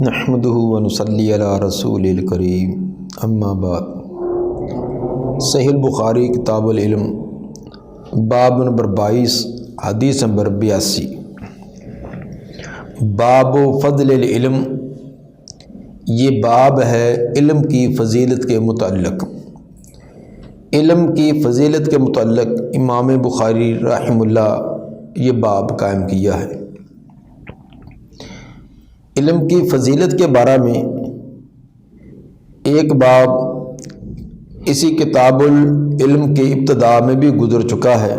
نحمده ونصلی علی رسول الکریم اما بعد۔ صحیح البخاری کتاب العلم باب نمبر 22 حدیث نمبر 82۔ باب فضل العلم، یہ باب ہے علم کی فضیلت کے متعلق۔ علم کی فضیلت کے متعلق امام بخاری رحمہ اللہ یہ باب قائم کیا ہے۔ علم کی فضیلت کے بارے میں ایک باب اسی کتاب العلم کے ابتدا میں بھی گزر چکا ہے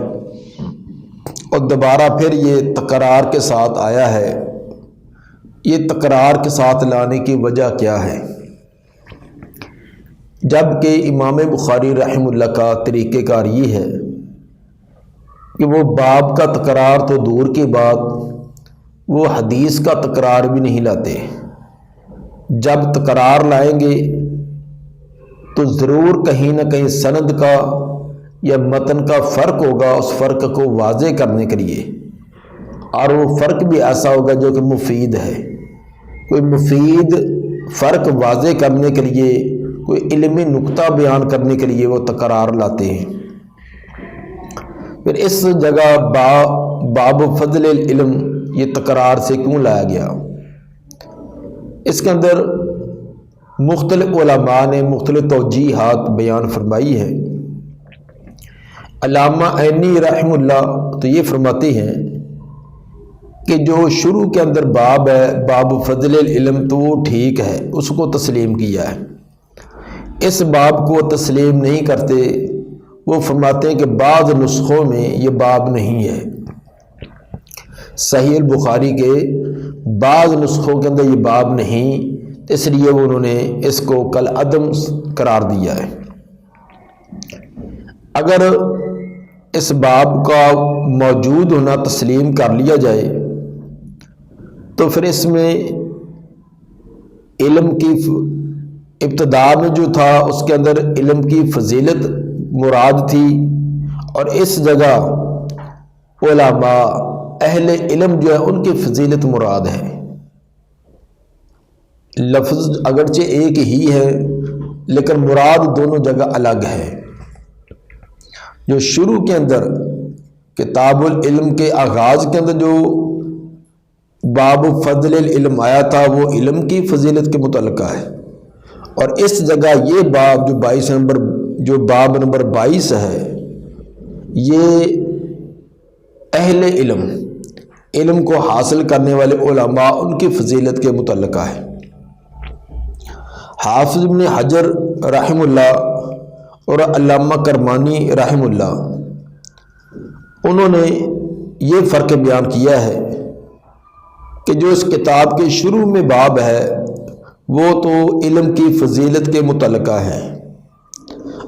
اور دوبارہ پھر یہ تکرار کے ساتھ آیا ہے۔ یہ تکرار کے ساتھ لانے کی وجہ کیا ہے؟ جبکہ امام بخاری رحمہ اللہ کا طریقہ کار یہ ہے کہ وہ باب کا تکرار تو دور کی بات، وہ حدیث کا تکرار بھی نہیں لاتے۔ جب تکرار لائیں گے تو ضرور کہیں نہ کہیں سند کا یا متن کا فرق ہوگا، اس فرق کو واضح کرنے کے لیے، اور وہ فرق بھی ایسا ہوگا جو کہ مفید ہے۔ کوئی مفید فرق واضح کرنے کے لیے، کوئی علمی نقطہ بیان کرنے کے لیے وہ تکرار لاتے ہیں۔ پھر اس جگہ باب فضل العلم یہ تکرار سے کیوں لایا گیا؟ اس کے اندر مختلف علماء نے مختلف توجیحات بیان فرمائی ہے۔ علامہ عینی رحمہ اللہ تو یہ فرماتے ہیں کہ جو شروع کے اندر باب ہے، باب فضل العلم، تو وہ ٹھیک ہے، اس کو تسلیم کیا ہے۔ اس باب کو تسلیم نہیں کرتے، وہ فرماتے ہیں کہ بعض نسخوں میں یہ باب نہیں ہے۔ صحیح البخاری کے بعض نسخوں کے اندر یہ باب نہیں، اس لیے انہوں نے اس کو کل عدم قرار دیا ہے۔ اگر اس باب کا موجود ہونا تسلیم کر لیا جائے تو پھر اس میں علم کی ابتدا میں جو تھا اس کے اندر علم کی فضیلت مراد تھی، اور اس جگہ علماء اہل علم جو ہے ان کی فضیلت مراد ہے۔ لفظ اگرچہ ایک ہی ہے لیکن مراد دونوں جگہ الگ ہے۔ جو شروع کے اندر کتاب العلم کے آغاز کے اندر جو باب فضل العلم آیا تھا وہ علم کی فضیلت کے متعلقہ ہے، اور اس جگہ یہ باب جو باب نمبر 22 ہے، یہ اہل علم کو حاصل کرنے والے علماء ان کی فضیلت کے متعلقہ ہے۔ حافظ ابن حجر رحمہ اللہ اور علامہ کرمانی رحمہ اللہ انہوں نے یہ فرق بیان کیا ہے کہ جو اس کتاب کے شروع میں باب ہے وہ تو علم کی فضیلت کے متعلقہ ہے،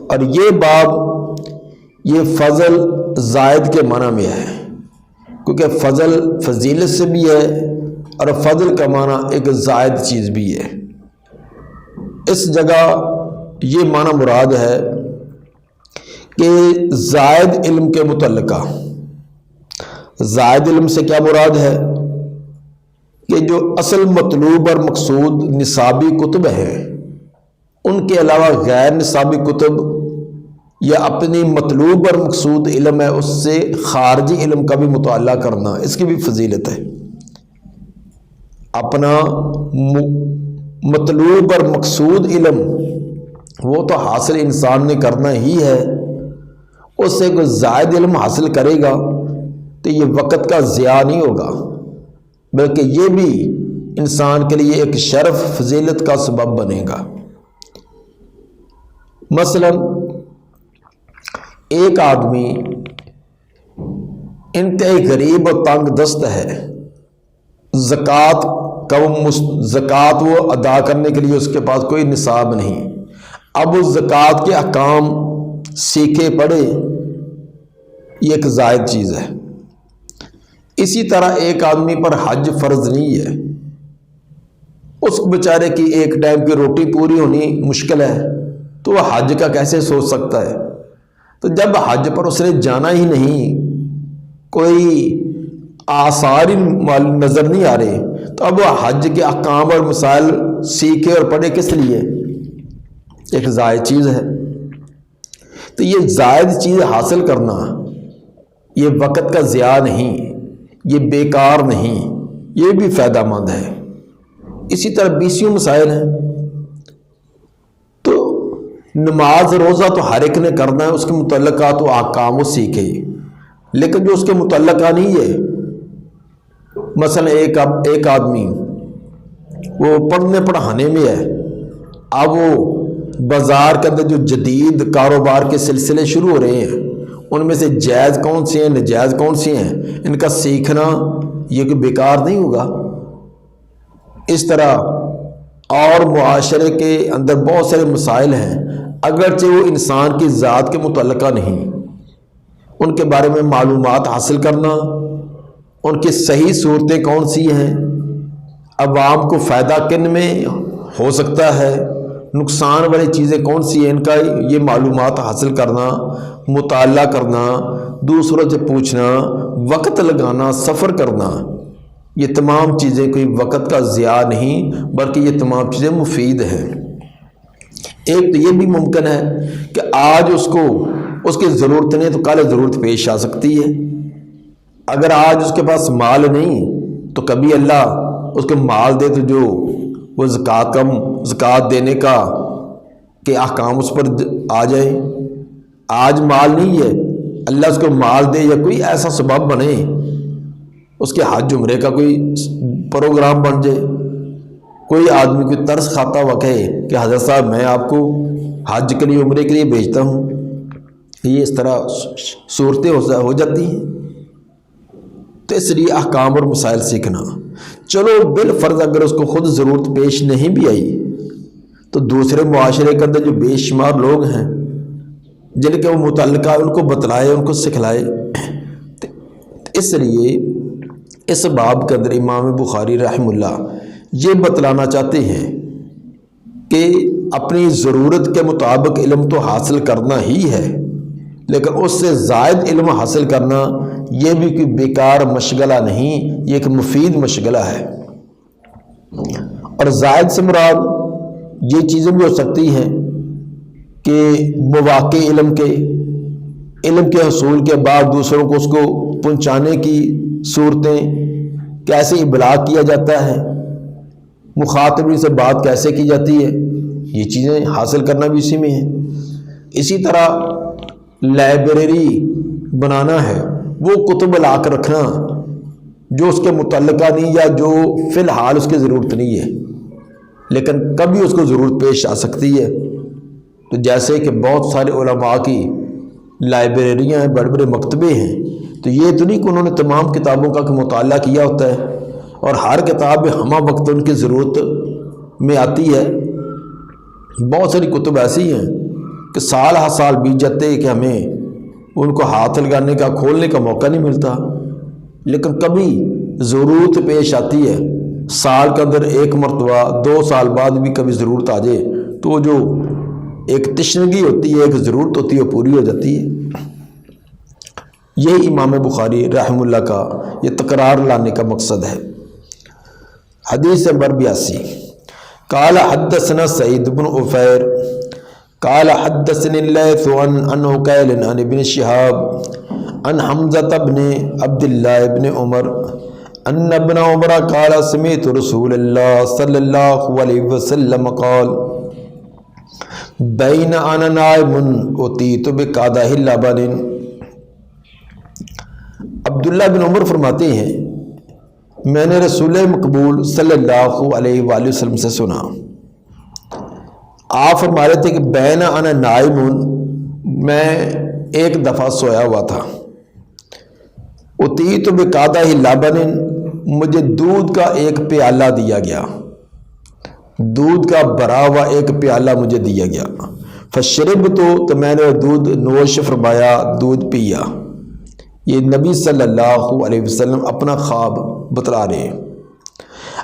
اور یہ باب یہ فضل زائد کے معنی میں ہے، کیونکہ فضل فضیلت سے بھی ہے اور فضل کا معنی ایک زائد چیز بھی ہے۔ اس جگہ یہ معنی مراد ہے کہ زائد علم کے متعلقہ۔ زائد علم سے کیا مراد ہے کہ جو اصل مطلوب اور مقصود نصابی کتب ہیں ان کے علاوہ غیر نصابی کتب یا اپنی مطلوب اور مقصود علم ہے اس سے خارجی علم کا بھی مطالعہ کرنا، اس کی بھی فضیلت ہے۔ اپنا مطلوب اور مقصود علم وہ تو حاصل انسان نے کرنا ہی ہے، اس سے کوئی زائد علم حاصل کرے گا تو یہ وقت کا ضیاع نہیں ہوگا، بلکہ یہ بھی انسان کے لیے ایک شرف فضیلت کا سبب بنے گا۔ مثلا ایک آدمی انتہائی غریب اور تنگ دست ہے، زکوٰۃ وہ ادا کرنے کے لیے اس کے پاس کوئی نصاب نہیں، اب اس زکوٰۃ کے احکام سیکھے پڑھے، یہ ایک زائد چیز ہے۔ اسی طرح ایک آدمی پر حج فرض نہیں ہے، اس بیچارے کی ایک ٹائم کی روٹی پوری ہونی مشکل ہے، تو وہ حج کا کیسے سوچ سکتا ہے؟ تو جب حج پر اس نے جانا ہی نہیں، کوئی آثار نظر نہیں آ رہے، تو اب وہ حج کے احکام اور مسائل سیکھے اور پڑھے کس لیے؟ ایک زائد چیز ہے. تو یہ زائد چیز حاصل کرنا یہ وقت کا ضیاع نہیں، یہ بیکار نہیں، یہ بھی فائدہ مند ہے. اسی طرح 20 مسائل ہیں. تو نماز روزہ تو ہر ایک نے کرنا ہے، اس کے متعلقات و احکام وہ سیکھے، لیکن جو اس کے متعلقہ نہیں ہے، مثلا ایک آدمی وہ پڑھنے پڑھانے میں ہے، اب وہ بازار کے اندر جو جدید کاروبار کے سلسلے شروع ہو رہے ہیں ان میں سے جائز کون سی ہیں ناجائز کون سی ہیں، ان کا سیکھنا یہ کہ بیکار نہیں ہوگا. اس طرح اور معاشرے کے اندر بہت سارے مسائل ہیں، اگرچہ وہ انسان کی ذات کے متعلقہ نہیں، ان کے بارے میں معلومات حاصل کرنا، ان کی صحیح صورتیں کون سی ہیں، عوام کو فائدہ کن میں ہو سکتا ہے، نقصان والی چیزیں کون سی ہیں، ان کا یہ معلومات حاصل کرنا، مطالعہ کرنا، دوسروں سے پوچھنا، وقت لگانا، سفر کرنا، یہ تمام چیزیں کوئی وقت کا ضیاع نہیں بلکہ یہ تمام چیزیں مفید ہیں. ایک تو یہ بھی ممکن ہے کہ آج اس کی ضرورت نہیں تو کل ضرورت پیش آ سکتی ہے. اگر آج اس کے پاس مال نہیں تو کبھی اللہ اس کو مال دے تو جو وہ زکوٰۃ دینے کا کہ احکام اس پر آ جائے. آج مال نہیں ہے، اللہ اس کو مال دے یا کوئی ایسا سبب بنے، اس کے حج عمرے کا کوئی پروگرام بن جائے، کوئی آدمی کوئی ترس کھاتا ہوا کہے کہ حضرت صاحب میں آپ کو حج کے لیے عمرے کے لیے بھیجتا ہوں، یہ اس طرح صورتیں ہو جاتی ہیں. تو اس لیے احکام اور مسائل سیکھنا، چلو بالفرض اگر اس کو خود ضرورت پیش نہیں بھی آئی تو دوسرے معاشرے کے اندر جو بے شمار لوگ ہیں جن کے وہ متعلقہ ان کو بتلائے، ان کو سکھلائے. اس لیے اس باب کے اندر امام بخاری رحمہ اللہ یہ بتلانا چاہتے ہیں کہ اپنی ضرورت کے مطابق علم تو حاصل کرنا ہی ہے، لیکن اس سے زائد علم حاصل کرنا یہ بھی کوئی بیکار مشغلہ نہیں، یہ ایک مفید مشغلہ ہے. اور زائد سے مراد یہ چیزیں بھی ہو سکتی ہیں کہ مواقع علم کے حصول کے بعد دوسروں کو اس کو پہنچانے کی صورتیں، کیسے ابلاغ کیا جاتا ہے، مخاطبین سے بات کیسے کی جاتی ہے، یہ چیزیں حاصل کرنا بھی اسی میں ہے. اسی طرح لائبریری بنانا ہے، وہ کتب لا کر رکھنا جو اس کے متعلقہ نہیں یا جو فی الحال اس کی ضرورت نہیں ہے لیکن کبھی اس کو ضرورت پیش آ سکتی ہے. تو جیسے کہ بہت سارے علماء کی لائبریریاں ہیں، بڑے بڑے مکتبے ہیں، تو یہ تو نہیں کہ انہوں نے تمام کتابوں کا مطالعہ کیا ہوتا ہے اور ہر کتاب ہمہ وقت ان کی ضرورت میں آتی ہے. بہت ساری کتب ایسی ہیں کہ سال ہر سال بیت جاتے ہیں کہ ہمیں ان کو ہاتھ لگانے کا کھولنے کا موقع نہیں ملتا، لیکن کبھی ضرورت پیش آتی ہے، سال کے اندر ایک مرتبہ 2 سال بعد بھی کبھی ضرورت آ جائے تو وہ جو ایک تشنگی ہوتی ہے، ایک ضرورت ہوتی ہے، وہ پوری ہو جاتی ہے. یہی امام بخاری رحمہ اللہ کا یہ تکرار لانے کا مقصد ہے. حدیث نمبر 82 قال حدثنا سعید بن عفیر قال حدثني الليث عن عقيل عن ابن شهاب عن حمزة بن عبد الله بن عمر ان ابن عمر قال سمعت رسول الله صلى الله عليه وسلم قال بين انا نائم اتيت بقدح لبن. عبداللہ بن عمر فرماتے ہیں میں نے رسول مقبول صلی اللہ علیہ وآلہ وسلم سے سنا، آپ فرما رہے تھے کہ بین انا نائم، میں ایک دفعہ سویا ہوا تھا، اتیت بقدح لبن، مجھے دودھ کا ایک پیالہ دیا گیا، دودھ کا بھرا ہوا ایک پیالہ مجھے دیا گیا. فشربت، تو میں نے دودھ نوش فرمایا، دودھ پیا. یہ نبی صلی اللہ علیہ وسلم اپنا خواب بتلا رہے ہیں.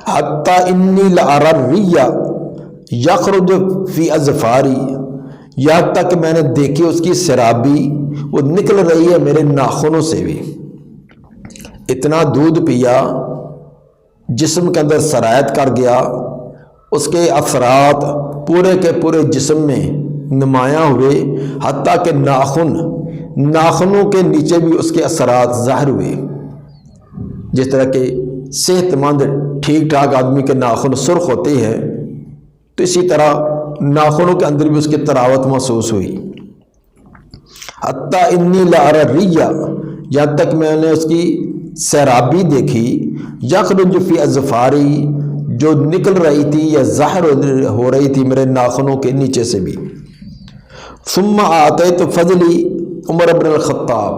حتی انی لأری الریہ یخرج فی اظفاری، یہاں تک میں نے دیکھی اس کی سرابی وہ نکل رہی ہے میرے ناخنوں سے بھی. اتنا دودھ پیا جسم کے اندر سرایت کر گیا، اس کے اثرات پورے کے پورے جسم میں نمایاں ہوئے، حتیٰ کہ ناخنوں کے نیچے بھی اس کے اثرات ظاہر ہوئے۔ جس طرح کہ صحت مند ٹھیک ٹھاک آدمی کے ناخن سرخ ہوتے ہیں، تو اسی طرح ناخنوں کے اندر بھی اس کی تراوت محسوس ہوئی۔ حتیٰ انی لارى الريّ، یہاں تک میں نے اس کی سیرابی دیکھی، یخرج فی اظفاری، جو نکل رہی تھی یا ظاہر ہو رہی تھی میرے ناخنوں کے نیچے سے بھی۔ ثم آتیت فضلی عمر بن الخطاب،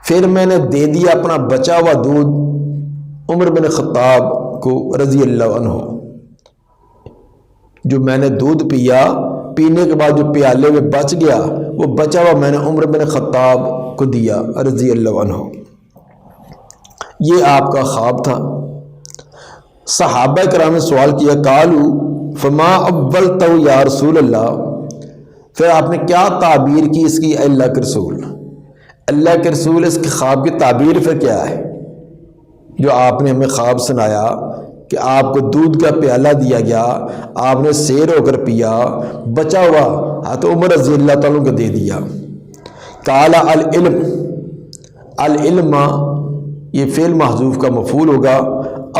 پھر میں نے دے دیا اپنا بچا ہوا دودھ عمر بن خطاب کو رضی اللہ عنہ۔ جو میں نے دودھ پیا، پینے کے بعد جو پیالے میں بچ گیا، وہ بچا ہوا میں نے عمر بن خطاب کو دیا رضی اللہ عنہ۔ یہ آپ کا خواب تھا۔ صحابہ کرام نے سوال کیا، قالوا فما اولت یا رسول اللہ، پھر آپ نے کیا تعبیر کی اس کی، اللہ کے رسول؟ اللہ کے رسول اس کے خواب کی تعبیر پھر کیا ہے؟ جو آپ نے ہمیں خواب سنایا کہ آپ کو دودھ کا پیالہ دیا گیا، آپ نے سیر ہو کر پیا، بچا ہوا ہاتھ عمر رضی اللہ تعالیٰ کو دے دیا۔ قال العلم، العلم یہ فعل محذوف کا مفعول ہوگا،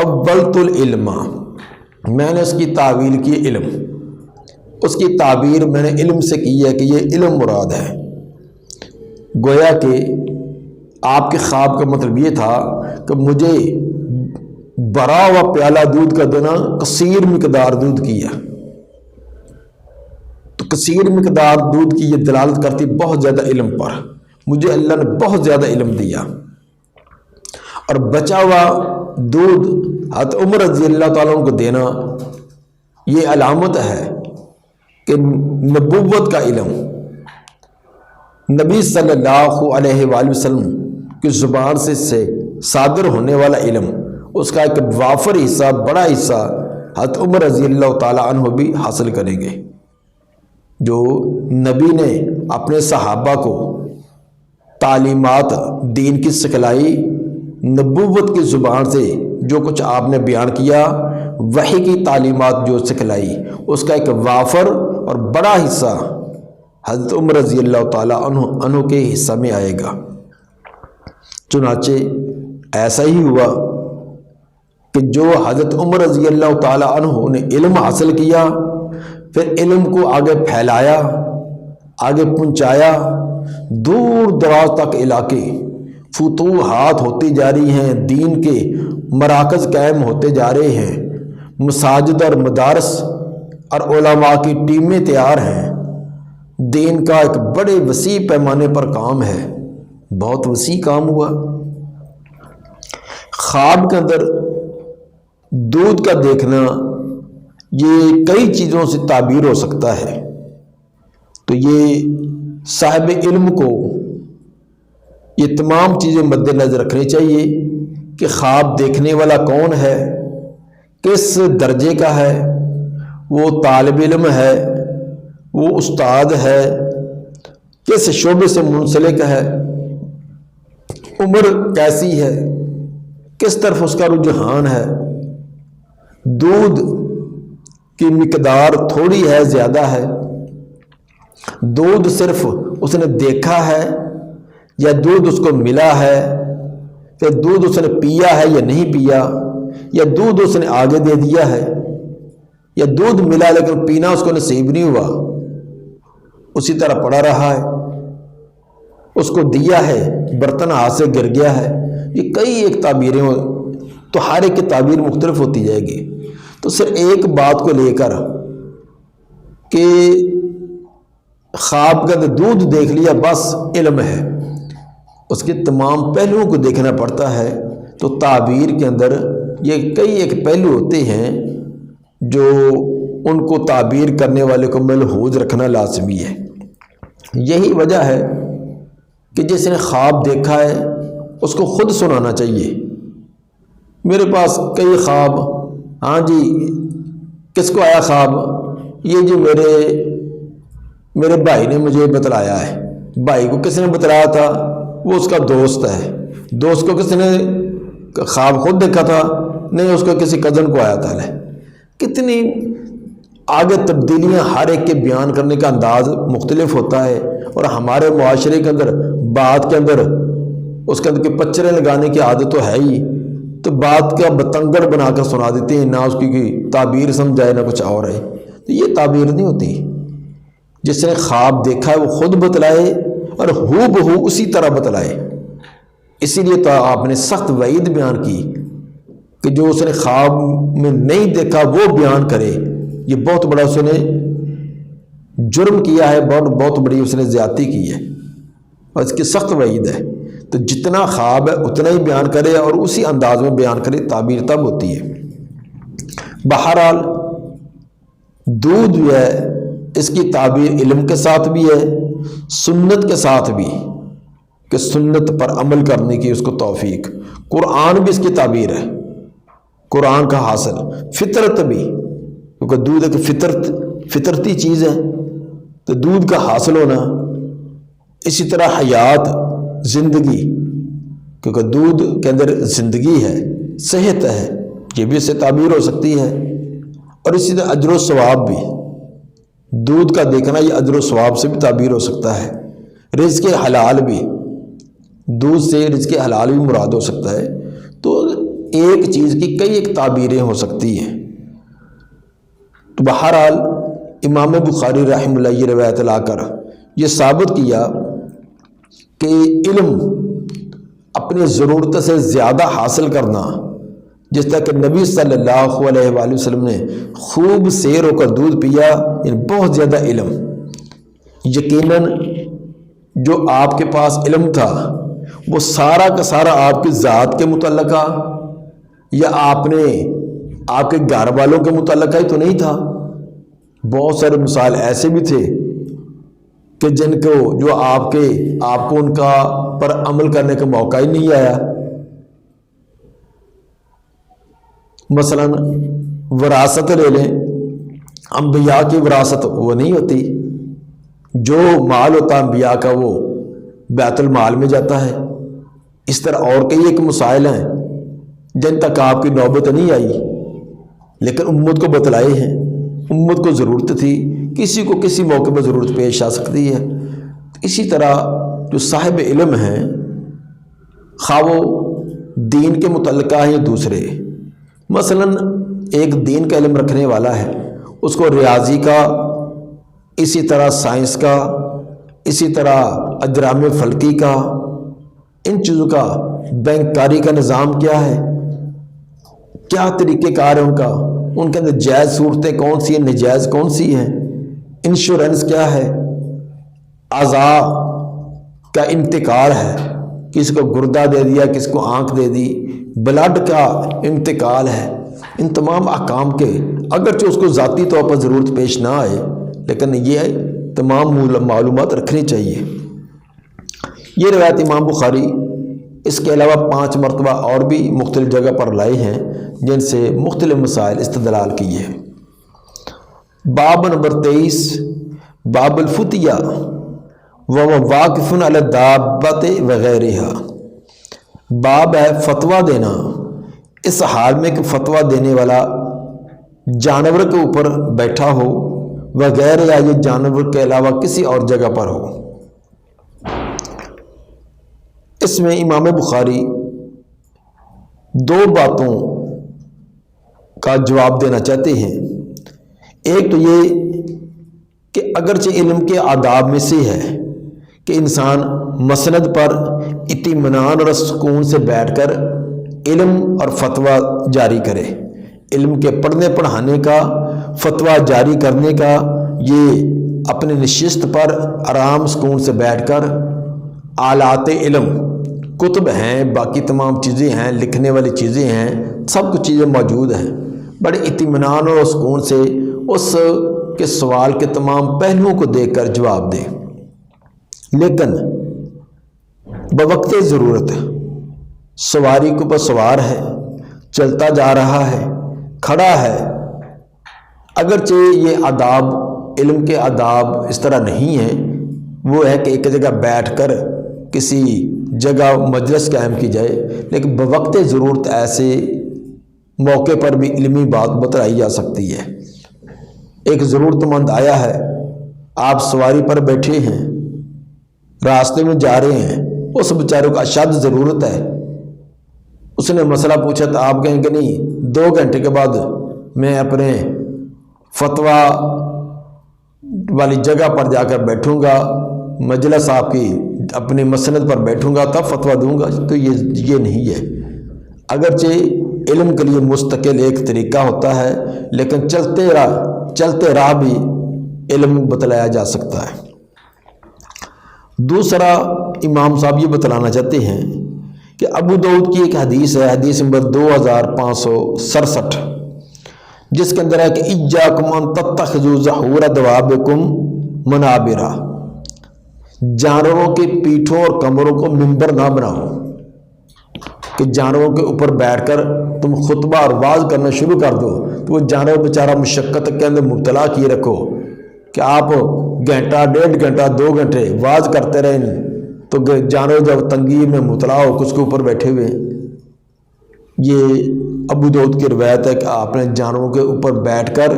اولت العلم، میں نے اس کی تعویل کی علم، اس کی تعبیر میں نے علم سے کی ہے کہ یہ علم مراد ہے۔ گویا کہ آپ کے خواب کا مطلب یہ تھا کہ مجھے بھرا ہوا پیالہ دودھ کا دینا کثیر مقدار دودھ کی ہے، تو کثیر مقدار دودھ کی یہ دلالت کرتی بہت زیادہ علم پر، مجھے اللہ نے بہت زیادہ علم دیا۔ اور بچا ہوا دودھ حضرت عمر رضی اللہ تعالیٰ عنہ کو دینا یہ علامت ہے کہ نبوت کا علم، نبی صلی اللہ علیہ وآلہ وسلم کی زبان سے صادر ہونے والا علم، اس کا ایک وافر حصہ، بڑا حصہ حضرت عمر رضی اللہ تعالیٰ عنہ بھی حاصل کریں گے۔ جو نبی نے اپنے صحابہ کو تعلیمات دین کی سکھلائی، نبوت کی زبان سے جو کچھ آپ نے بیان کیا، وحی کی تعلیمات جو سکھلائی، اس کا ایک وافر اور بڑا حصہ حضرت عمر رضی اللہ تعالیٰ عنہ کے حصہ میں آئے گا۔ چنانچہ ایسا ہی ہوا کہ جو حضرت عمر رضی اللہ تعالیٰ عنہ نے علم حاصل کیا، پھر علم کو آگے پھیلایا، آگے پہنچایا، دور دراز تک علاقے فتوحات ہوتی جا رہی ہیں، دین کے مراکز قائم ہوتے جا رہے ہیں، مساجد اور مدارس اور علماء کی ٹیمیں تیار ہیں، دین کا ایک بڑے وسیع پیمانے پر کام ہے، بہت وسیع کام ہوا۔ خواب کے اندر دودھ کا دیکھنا یہ کئی چیزوں سے تعبیر ہو سکتا ہے، تو یہ صاحب علم کو یہ تمام چیزیں مد نظر رکھنی چاہیے کہ خواب دیکھنے والا کون ہے، کس درجے کا ہے، وہ طالب علم ہے، وہ استاد ہے، کس شعبے سے منسلک ہے، عمر کیسی ہے، کس طرف اس کا رجحان ہے، دودھ کی مقدار تھوڑی ہے زیادہ ہے، دودھ صرف اس نے دیکھا ہے یا دودھ اس کو ملا ہے، پھر دودھ اس نے پیا ہے یا نہیں پیا، یا دودھ اس نے آگے دے دیا ہے، یا دودھ ملا لیکن پینا اس کو نصیب نہیں ہوا، اسی طرح پڑا رہا ہے، اس کو دیا ہے برتن ہاتھ سے گر گیا ہے۔ یہ کئی ایک تعبیریں ہو، تو ہر ایک کی تعبیر مختلف ہوتی جائے گی۔ تو صرف ایک بات کو لے کر کہ خواب کا دودھ دیکھ لیا بس علم ہے، اس کے تمام پہلوؤں کو دیکھنا پڑتا ہے۔ تو تعبیر کے اندر یہ کئی ایک پہلو ہوتے ہیں جو ان کو تعبیر کرنے والے کو ملحوظ رکھنا لازمی ہے۔ یہی وجہ ہے کہ جس نے خواب دیکھا ہے اس کو خود سنانا چاہیے۔ میرے پاس کئی خواب، ہاں جی کس کو آیا خواب؟ یہ جو میرے بھائی نے مجھے بتلایا ہے۔ بھائی کو کس نے بتلایا تھا؟ وہ اس کا دوست ہے۔ دوست کو کس نے خواب خود دیکھا تھا؟ نہیں اس کو کسی کزن کو آیت حل ہے. کتنی آگے تبدیلیاں، ہر ایک کے بیان کرنے کا انداز مختلف ہوتا ہے. اور ہمارے معاشرے کے اندر بات کے اندر اس کے اندر کہ پچرے لگانے کی عادت تو ہے ہی، تو بات کا بتنگڑ بنا کر سنا دیتے ہیں، نہ اس کی کوئی تعبیر سمجھائے نہ کچھ اور ہے. تو یہ تعبیر نہیں ہوتی. جس نے خواب دیکھا ہے وہ خود بتلائے اور ہو بہو اسی طرح بتلائے. اسی لیے تو آپ نے سخت وعید بیان کی کہ جو اس نے خواب میں نہیں دیکھا وہ بیان کرے. یہ بہت بڑا اس نے جرم کیا ہے، بہت بڑی اس نے زیادتی کی ہے اور اس کی سخت وعید ہے. تو جتنا خواب ہے اتنا ہی بیان کرے اور اسی انداز میں بیان کرے، تعبیر تب ہوتی ہے. بہرحال دودھ جو ہے اس کی تعبیر علم کے ساتھ بھی ہے، سنت کے ساتھ بھی، کہ سنت پر عمل کرنے کی اس کو توفیق. قرآن بھی اس کی تعبیر ہے، قرآن کا حاصل. فطرت بھی، کیونکہ دودھ ایک فطرتی چیز ہے، تو دودھ کا حاصل ہونا. اسی طرح حیات، زندگی، کیونکہ دودھ کے اندر زندگی ہے، صحت ہے، یہ بھی اس سے تعبیر ہو سکتی ہے. اور اسی طرح اجر و ثواب بھی، دودھ کا دیکھنا یہ اجر و ثواب سے بھی تعبیر ہو سکتا ہے. رزق حلال بھی، دودھ سے رزق حلال بھی مراد ہو سکتا ہے. تو ایک چیز کی کئی ایک تعبیریں ہو سکتی ہیں. تو بہرحال امام بخاری رحمہ اللہ یہ روایت لا کر یہ ثابت کیا کہ علم اپنی ضرورت سے زیادہ حاصل کرنا، جس طرح کہ نبی صلی اللہ علیہ وآلہ وسلم نے خوب سیر ہو کر دودھ پیا، یعنی بہت زیادہ علم. یقیناً جو آپ کے پاس علم تھا وہ سارا کا سارا آپ کی ذات کے متعلقہ یا آپ کے گھر والوں کے متعلقہ ہی تو نہیں تھا. بہت سارے مثال ایسے بھی تھے کہ جن کو جو آپ کو ان کا پر عمل کرنے کا موقع ہی نہیں آیا. مثلا وراثت لے لیں، انبیاء کی وراثت وہ نہیں ہوتی. جو مال ہوتا ہے انبیاء کا وہ بیت المال میں جاتا ہے. اس طرح اور کئی ایک مسائل ہیں جن تک آپ کی نوبت نہیں آئی، لیکن امت کو بتلائے ہیں. امت کو ضرورت تھی، کسی کو کسی موقع پر ضرورت پیش آ سکتی ہے. اسی طرح جو صاحب علم ہیں، خواہ وہ دین کے متعلقہ ہیں یا دوسرے، مثلا ایک دین کا علم رکھنے والا ہے، اس کو ریاضی کا، اسی طرح سائنس کا، اسی طرح اجرام فلکی کا، ان چیزوں کا، بینک کاری کا نظام کیا ہے، کیا طریقہ کار ہے ان کے اندر جائز صورتیں کون سی ہیں، نجائز کون سی ہیں، انشورنس کیا ہے، اعضاء کا انتقال ہے، کس کو گردہ دے دیا، کس کو آنکھ دے دی، بلڈ کا انتقال ہے. ان تمام احکام کے اگرچہ اس کو ذاتی طور پر ضرورت پیش نہ آئے، لیکن یہ تمام معلومات رکھنی چاہیے. یہ روایت امام بخاری اس کے علاوہ 5 مرتبہ اور بھی مختلف جگہ پر لائے ہیں جن سے مختلف مسائل استدلال کیے ہیں. باب نمبر 23، باب الفتیہ واقف علی الدابۃ وغیرہ. باب ہے فتویٰ دینا، اس حال میں کہ فتویٰ دینے والا جانور کے اوپر بیٹھا ہو، وغیرہ یا یہ جانور کے علاوہ کسی اور جگہ پر ہو. اس میں امام بخاری 2 باتوں کا جواب دینا چاہتے ہیں. ایک تو یہ کہ اگرچہ علم کے آداب میں سے ہے کہ انسان مسند پر اطمینان اور سکون سے بیٹھ کر علم اور فتویٰ جاری کرے. علم کے پڑھنے پڑھانے کا، فتویٰ جاری کرنے کا، یہ اپنے نشست پر آرام سکون سے بیٹھ کر آلات علم، کتب ہیں، باقی تمام چیزیں ہیں، لکھنے والی چیزیں ہیں، سب کچھ چیزیں موجود ہیں، بڑے اطمینان اور سکون سے اس کے سوال کے تمام پہلوؤں کو دیکھ کر جواب دے. لیکن بوقت ضرورت سواری کے اوپر سوار ہے، چلتا جا رہا ہے، کھڑا ہے، اگرچہ یہ آداب، علم کے آداب اس طرح نہیں ہیں، وہ ہے کہ ایک جگہ بیٹھ کر کسی جگہ مجلس قائم کی جائے، لیکن بوقت ضرورت ایسے موقع پر بھی علمی بات بتلائی جا سکتی ہے۔ ایک ضرورت مند آیا ہے، آپ سواری پر بیٹھے ہیں، راستے میں جا رہے ہیں، اس بیچارے کو اشد ضرورت ہے، اس نے مسئلہ پوچھا تو آپ کہیں کہ نہیں 2 گھنٹے کے بعد میں اپنے فتویٰ والی جگہ پر جا کر بیٹھوں گا، مجلس آپ کی اپنی مسند پر بیٹھوں گا تب فتویٰ دوں گا، تو یہ نہیں ہے۔ اگرچہ علم کے لیے مستقل ایک طریقہ ہوتا ہے، لیکن چلتے راہ بھی علم بتلایا جا سکتا ہے۔ دوسرا امام صاحب یہ بتلانا چاہتے ہیں کہ ابو داؤد کی ایک حدیث ہے، حدیث نمبر 2567، جس کے اندر ہے کہ اِيَّاكُمْ أَن تَتَّخِذُوا ظُهُورَ دَوَابِكُمْ مَنَابِرَ، جانوروں کی پیٹھوں اور کمروں کو منبر نہ بناؤ کہ جانوروں کے اوپر بیٹھ کر تم خطبہ اور واعظ کرنا شروع کر دو، تو وہ جانور بیچارہ مشقت کے اندر مبتلا کیے رکھو کہ آپ گھنٹہ 1.5 گھنٹہ 2 گھنٹے واعظ کرتے رہیں، تو جانور جب تنگی میں مبتلا ہو کچھ کے اوپر بیٹھے ہوئے۔ یہ ابو داؤد کی روایت ہے کہ آپ نے جانوروں کے اوپر بیٹھ کر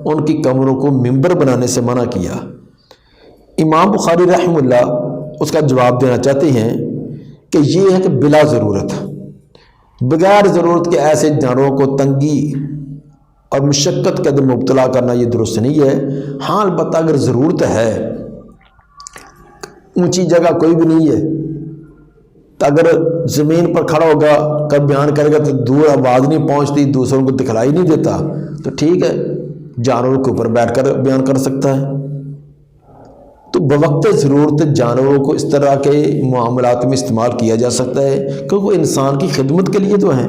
ان کی کمروں کو منبر بنانے سے منع کیا۔ امام بخاری رحمہ اللہ اس کا جواب دینا چاہتے ہیں کہ یہ ہے کہ بلا ضرورت، بغیر ضرورت کے ایسے جانوروں کو تنگی اور مشقت کے اندر مبتلا کرنا یہ درست نہیں ہے۔ ہاں البتہ اگر ضرورت ہے، اونچی جگہ کوئی بھی نہیں ہے، تو اگر زمین پر کھڑا ہوگا کب بیان کرے گا تو دور آواز نہیں پہنچتی، دوسروں کو دکھلائی نہیں دیتا، تو ٹھیک ہے جانوروں کے اوپر بیٹھ کر بیان کر سکتا ہے۔ تو بوقت ضرورت جانوروں کو اس طرح کے معاملات میں استعمال کیا جا سکتا ہے، کیونکہ وہ انسان کی خدمت کے لیے تو ہیں۔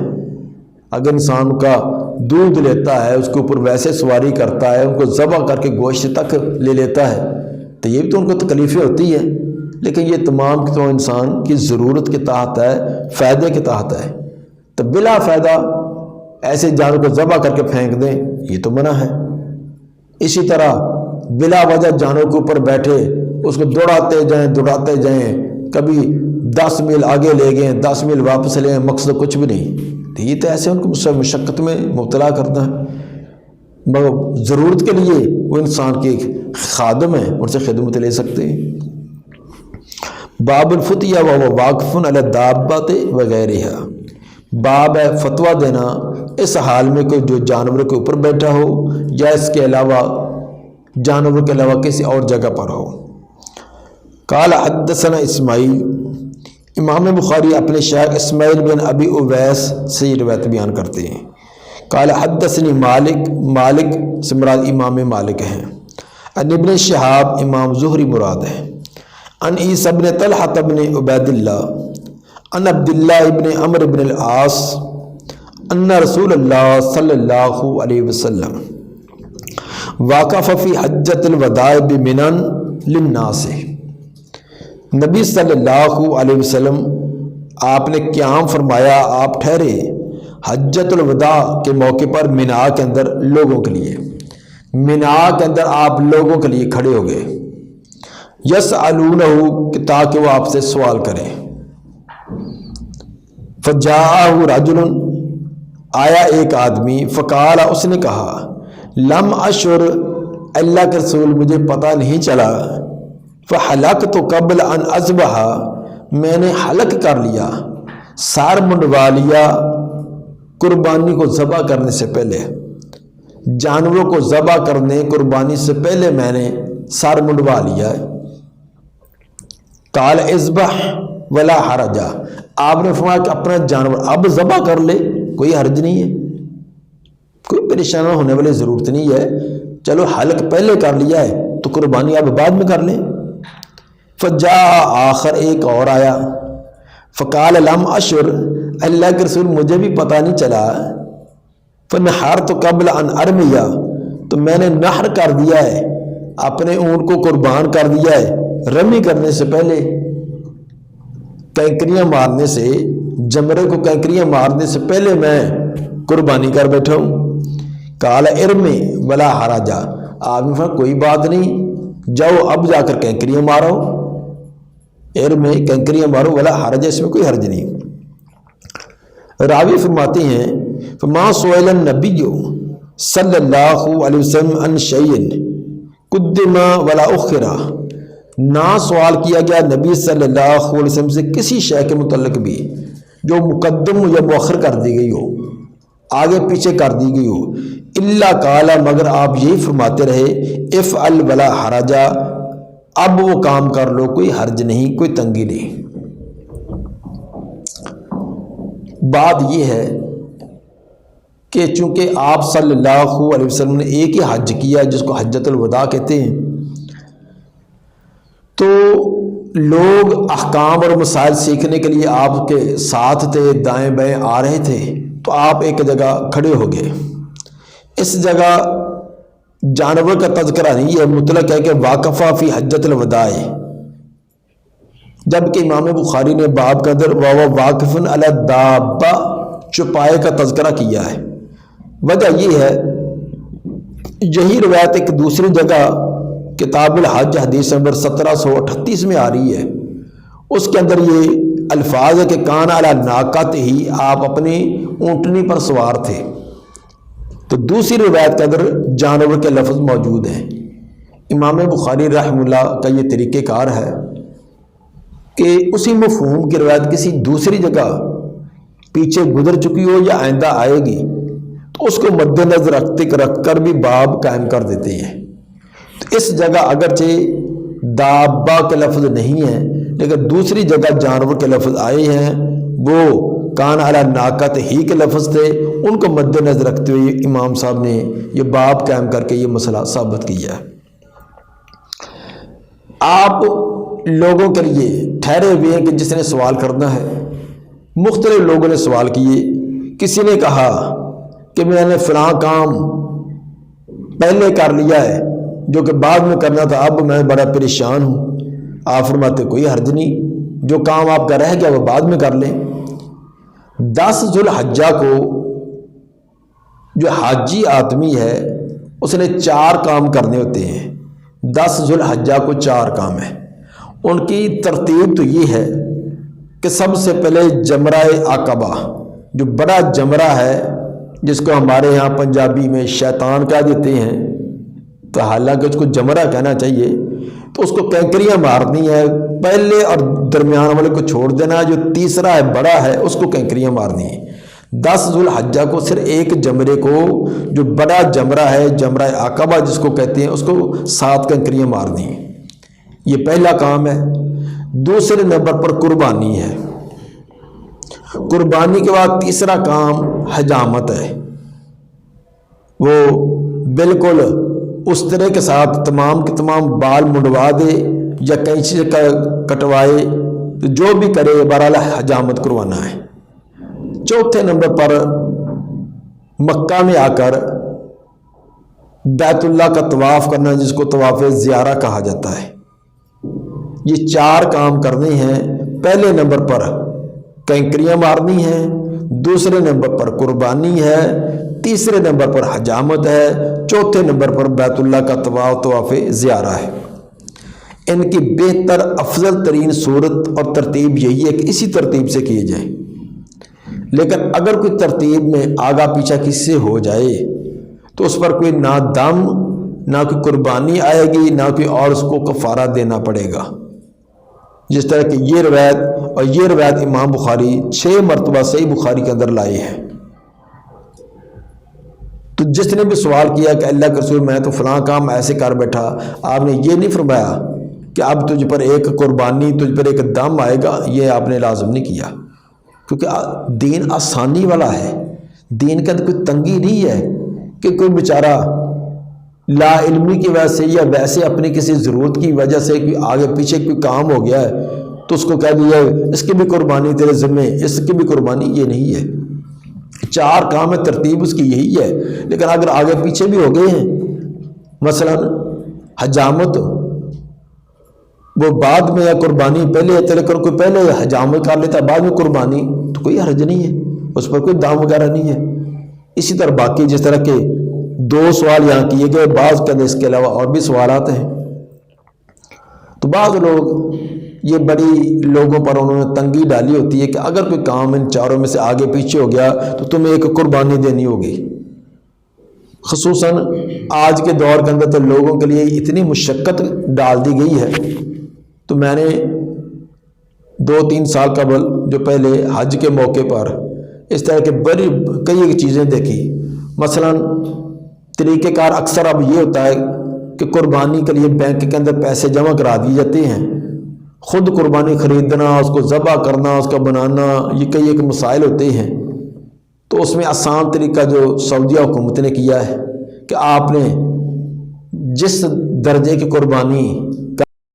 اگر انسان کا دودھ لیتا ہے، اس کے اوپر ویسے سواری کرتا ہے، ان کو ذبح کر کے گوشت تک لے لیتا ہے، تو یہ بھی تو ان کو تکلیفیں ہوتی ہیں، لیکن یہ تمام تو انسان کی ضرورت کے تحت ہے، فائدے کے تحت ہے۔ تو بلا فائدہ ایسے جانور کو ذبح کر کے پھینک دیں، یہ تو منع ہے۔ اسی طرح بلا وجہ جانور کے اوپر بیٹھے اس کو دوڑاتے جائیں، کبھی 10 میل آگے لے گئے 10 میل واپس لے گئے، مقصد کچھ بھی نہیں، تو یہ تو ایسے ان کو مشقت میں مبتلا کرتا ہے۔ مگر ضرورت کے لیے وہ انسان کے خادم ہیں، ان سے خدمت لے سکتے ہیں۔ باب الفتیہ و واقف علی الدابۃ وغیرہ، باب ہے فتویٰ دینا اس حال میں کوئی جو جانور کے اوپر بیٹھا ہو یا اس کے علاوہ جانور کے علاوہ کسی اور جگہ پر ہو۔ قال حدثنا اسماعیل، امام بخاری اپنے شیخ اسماعیل بن ابی اویس سے یہ روایت بیان کرتے ہیں۔ قال حدثنی مالک سے مراد امام مالک ہیں، عن ابن شہاب امام زہری مراد ہے، عن عیسیٰ بن طلحہ بن عبید اللہ، عن عبداللہ بن عمرو بن العاص، ان رسول اللہ صلی اللہ علیہ وسلم واقف فی حجۃ الوداع بمنن للناس، نبی صلی اللہ علیہ وسلم آپ نے قیام فرمایا، آپ ٹھہرے حجۃ الوداع کے موقع پر مینا کے اندر لوگوں کے لیے، مینا کے اندر آپ لوگوں کے لیے کھڑے ہو گئے، یسألونہ کہ تاکہ وہ آپ سے سوال کریں۔ فجاءہ رجل، آیا ایک آدمی، فقال، اس نے کہا، لم اشعر، اللہ کے رسول مجھے پتہ نہیں چلا، فحلقت قبل ان اذبح، میں نے حلق کر لیا، سر منڈوا لیا قربانی کو ذبح کرنے سے پہلے، جانوروں کو ذبح کرنے قربانی سے پہلے میں نے سر منڈوا لیا ہے۔ قال اذبح ولا حرج، آپ نے فرمایا کہ اپنا جانور اب ذبح کر لے، کوئی حرج نہیں ہے، کوئی پریشان ہونے والی ضرورت نہیں ہے، چلو حلق پہلے کر لیا ہے تو قربانی اب بعد میں کر لیں۔ فجاء آخر، ایک اور آیا، فقال لم اشعر، اللہ کے رسول مجھے بھی پتہ نہیں چلا، فنحرت قبل ان ارمی، تو میں نے نحر کر دیا ہے، اپنے اونٹ کو قربان کر دیا ہے رمی کرنے سے پہلے، کینکریاں مارنے سے، جمرے کو کینکریاں مارنے سے پہلے میں قربانی کر بیٹھا ہوں۔ قال ارمی ولا حرج، آپ نے فرمایا کوئی بات نہیں، جاؤ اب جا کر کینکریاں مارو، ارمی کینکریاں مارو، ولا حرج، اس میں کوئی حرج نہیں۔ راوی فرماتے ہیں فما سئل النبی صلی اللہ علیہ وسلم عن شیء قدم ولا اخر، نہ سوال کیا گیا نبی صلی اللہ علیہ وسلم سے کسی شے کے متعلق بھی جو مقدم یا مؤخر کر دی گئی ہو، آگے پیچھے کر دی گئی ہو، الا قال، مگر آپ یہی فرماتے رہے افعل ولا حرج، اب وہ کام کر لو، کوئی حرج نہیں، کوئی تنگی نہیں۔ بات یہ ہے کہ چونکہ آپ صلی اللہ علیہ وسلم نے ایک ہی حج کیا جس کو حجۃ الوداع کہتے ہیں، تو لوگ احکام اور مسائل سیکھنے کے لیے آپ کے ساتھ تھے، دائیں بائیں آ رہے تھے، تو آپ ایک جگہ کھڑے ہو گئے۔ اس جگہ جانور کا تذکرہ نہیں ہے، مطلق ہے کہ واقفہ فی حجۃ الوداع، جبکہ امام بخاری نے باب کے اندر واقف علی الدابہ، چوپائے کا تذکرہ کیا ہے۔ وجہ یہ ہے، یہی روایت ایک دوسری جگہ کتاب الحج حدیث نمبر 1738 میں آ رہی ہے، اس کے اندر یہ الفاظ ہے کہ کان علی ناقۃ ہی، آپ اپنی اونٹنی پر سوار تھے۔ تو دوسری روایت کے اندر جانور کے لفظ موجود ہیں۔ امام بخاری رحمہ اللہ کا یہ طریقہ کار ہے کہ اسی مفہوم کی روایت کسی دوسری جگہ پیچھے گزر چکی ہو یا آئندہ آئے گی تو اس کو مد نظر رکھ کر بھی باب قائم کر دیتے ہیں۔ تو اس جگہ اگرچہ دابہ کے لفظ نہیں ہے، لیکن دوسری جگہ جانور کے لفظ آئے ہیں، وہ کان علی ناقۃ ہی کے لفظ تھے، ان کو مد نظر رکھتے ہوئے امام صاحب نے یہ باب قائم کر کے یہ مسئلہ ثابت کیا ہے۔ آپ لوگوں کے لیے ٹھہرے ہوئے ہیں کہ جس نے سوال کرنا ہے۔ مختلف لوگوں نے سوال کیے، کسی نے کہا کہ میں نے فلاں کام پہلے کر لیا ہے جو کہ بعد میں کرنا تھا، اب میں بڑا پریشان ہوں۔ آپ فرماتے کوئی حرج نہیں، جو کام آپ کا رہ گیا وہ بعد میں کر لیں۔ 10 ذو الحجہ کو جو حاجی آدمی ہے اس نے 4 کام کرنے ہوتے ہیں۔ 10 ذو الحجہ کو 4 کام ہیں۔ ان کی ترتیب تو یہ ہے کہ سب سے پہلے جمرہ عقبہ، جو بڑا جمرہ ہے جس کو ہمارے ہاں پنجابی میں شیطان کہہ دیتے ہیں، تو حالانکہ اس کو جمرہ کہنا چاہیے، تو اس کو کینکریاں مارنی ہے، پہلے اور درمیان والے کو چھوڑ دینا، جو تیسرا ہے بڑا ہے اس کو کینکریاں مارنی ہے۔ 10 ذو الحجہ کو صرف ایک جمرے کو، جو بڑا جمرہ ہے جمرہ عقبہ جس کو کہتے ہیں، اس کو 7 کینکریاں مارنی ہیں۔ یہ پہلا کام ہے۔ دوسرے نمبر پر قربانی ہے۔ قربانی کے بعد تیسرا کام حجامت ہے، وہ بالکل اس طرح کے ساتھ تمام کے تمام بال منڈوا دے یا کینچی سے کٹوائے، تو جو بھی کرے بہرحال حجامت کروانا ہے۔ چوتھے نمبر پر مکہ میں آ کر بیت اللہ کا طواف کرنا، جس کو طواف زیارہ کہا جاتا ہے۔ یہ 4 کام کرنے ہیں۔ پہلے نمبر پر کینکریاں مارنی ہیں، دوسرے نمبر پر قربانی ہے، تیسرے نمبر پر حجامت ہے، چوتھے نمبر پر بیت اللہ کا طواف زیارہ ہے۔ ان کی بہتر افضل ترین صورت اور ترتیب یہی ہے کہ اسی ترتیب سے کیے جائیں، لیکن اگر کوئی ترتیب میں آگا پیچھا کسی سے ہو جائے تو اس پر کوئی نہ دم نہ کوئی قربانی آئے گی، نہ کوئی اور اس کو کفارہ دینا پڑے گا۔ جس طرح کہ یہ روایت امام بخاری 6 مرتبہ صحیح بخاری کے اندر لائے ہیں۔ تو جس نے بھی سوال کیا کہ اللہ کے رسول میں تو فلاں کام ایسے کر بیٹھا، آپ نے یہ نہیں فرمایا کہ اب تجھ پر ایک قربانی، تجھ پر ایک دم آئے گا، یہ آپ نے لازم نہیں کیا، کیونکہ دین آسانی والا ہے۔ دین کے اندر کوئی تنگی نہیں ہے کہ کوئی بیچارہ لا علمی کی وجہ سے یا ویسے اپنی کسی ضرورت کی وجہ سے کوئی آگے پیچھے کوئی کام ہو گیا ہے تو اس کو کہہ دیا اس کی بھی قربانی تیرے ذمہ، اس کی بھی قربانی، یہ نہیں ہے۔ 4 کام ہے، ترتیب اس کی یہی ہے، لیکن اگر آگے پیچھے بھی ہو گئے ہیں، مثلا حجامت وہ بعد میں یا قربانی پہلے ہے، چلے کر کوئی پہلے حجامت کر لیتا بعد میں قربانی، تو کوئی حرج نہیں ہے، اس پر کوئی دام وغیرہ نہیں ہے۔ اسی طرح باقی جس طرح کے 2 سوال یہاں کیے گئے، بعض کے اندر اس کے علاوہ اور بھی سوالات ہیں۔ تو بعض لوگ یہ بڑی لوگوں پر انہوں نے تنگی ڈالی ہوتی ہے کہ اگر کوئی کام ان چاروں میں سے آگے پیچھے ہو گیا تو تمہیں ایک قربانی دینی ہوگی۔ خصوصاً آج کے دور کے اندر تو لوگوں کے لیے اتنی مشقت ڈال دی گئی ہے۔ تو میں نے 2-3 سال قبل جو پہلے حج کے موقع پر اس طرح کے کئی چیزیں دیکھی۔ مثلا طریقہ کار اکثر اب یہ ہوتا ہے کہ قربانی کے لیے بینک کے اندر پیسے جمع کرا دیے جاتے ہیں، خود قربانی خریدنا، اس کو ذبح کرنا، اس کا بنانا، یہ کئی ایک مسائل ہوتے ہیں۔ تو اس میں آسان طریقہ جو سعودیہ حکومت نے کیا ہے کہ آپ نے جس درجے کی قربانی